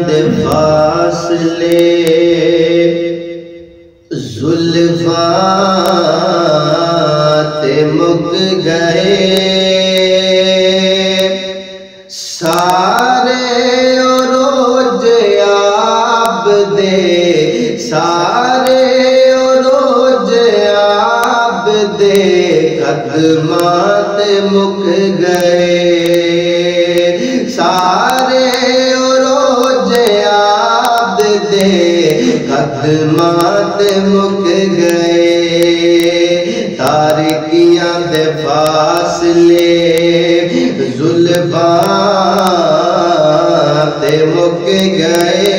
دے فاصلے زلفاں تے مک گئے سارے عروج آب دے سارے عروج آب دے قدمات مک گئے سارے عروج آب دے قدمات مک گئے تاریکیاں دے فاصلے زلفاں تے مک گئے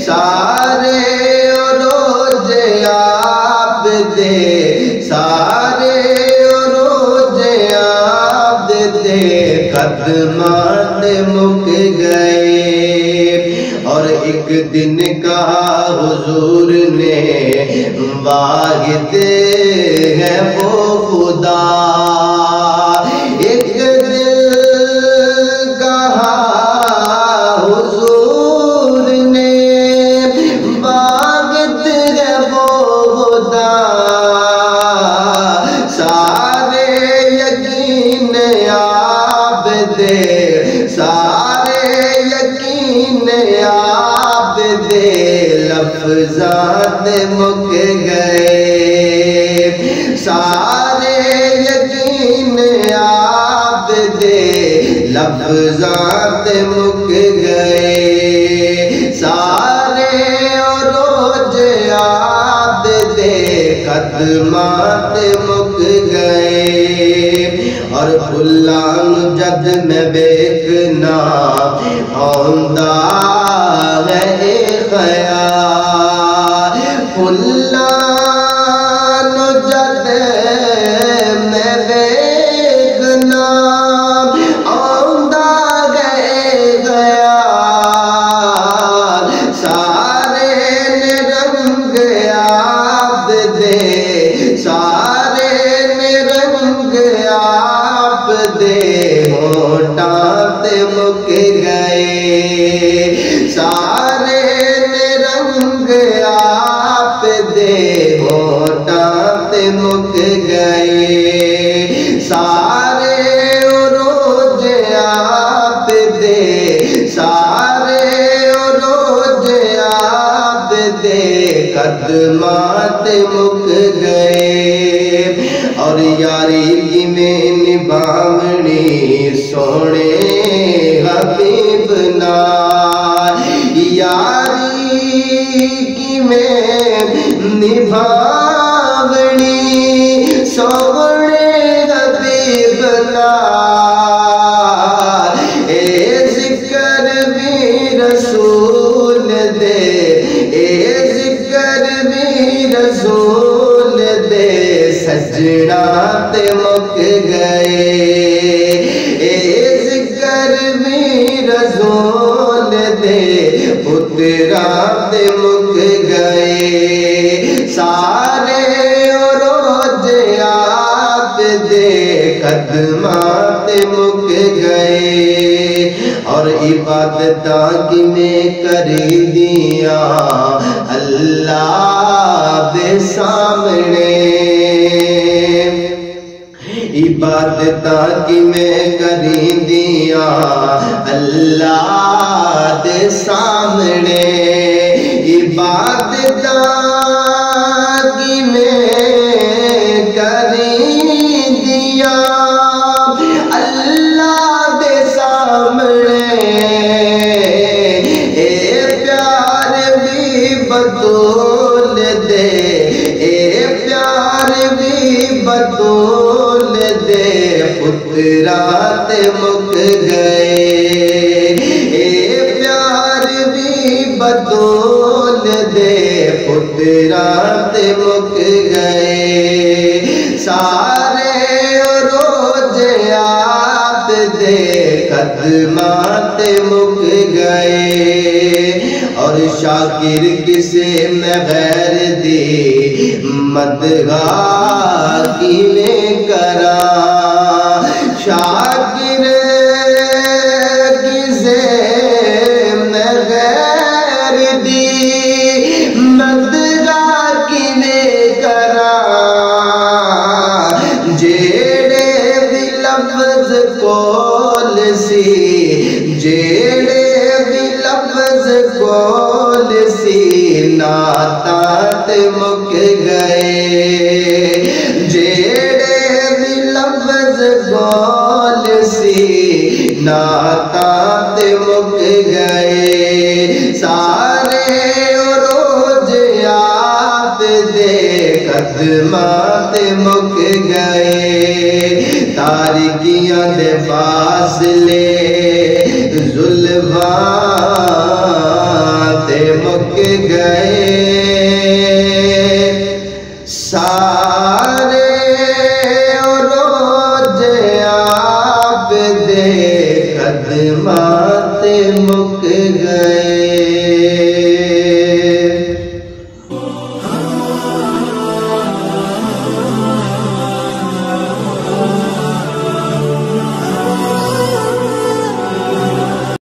سارے عروج آب دے سارے عروج آب دے قدمات مک گئے اور ایک دن کہا حضور نے واحد ہے وہ خدا ایک دن کہا حضور نے واحد ہے وہ خدا سارے یقین آپ دے سارے یقین آپ دے لفظات مک گئے سارے یقین آپ دے لفظات مک گئے سارے عروج آپ دے قدمات مک گئے اور پھلان جد میں بیکنا ہوندہ ہے خیال پھلان جد میں بیکنا ہوندہ ہے خیال سارے رنگ آپ دے سارے رنگ آپ دے ہونٹاں تے مک گئے سارے رنگ آپ دے ہونٹاں تے مک گئے سارے عروج آپ دے سارے عروج آپ دے قدمات مک گئے اور یاری کی میں نبھاونی سونے حبیب نال یاری کی میں نبھاونی سونے حبیب نال اے ذکر بھی رسول دے اے ذکر بھی رسول دے سجنا تے مک گئے اے ذکر بھی رسول دے پترا تے مک گئے سارے عروج آپ دے قدمات مک گئے اور عبادتاں کی میں کری دیا اللہ دے سامنے عبادتاں کی میں کری دیا اللہ دے سامنے عبادتاں کی میں کری دیا اللہ دے سامنے اے پیار بھی بطول دے اے پیار بھی بطول دے پترات مک گئے اے پیار بھی بطول دے پترات مک گئے سارے عروج آپ دے قدمات مک گئے اور شاکر کسے میں غیر دی مدغا کی میں کرا شاکر کسے دی مدگار کیویں کراں جیڑے بھی لفظ کول سی جیڑے بھی لفظ کول سی نعتاں تے مک گئے جیڑے بھی لفظ کول سی نعتاں تے مک گئے سارے عروج آپ دے قدماں تے مک گئے تاریکیاں دے فاصلے زلفاں تے مک گئے سارے عروج آپ دے قدماں تے مک گئے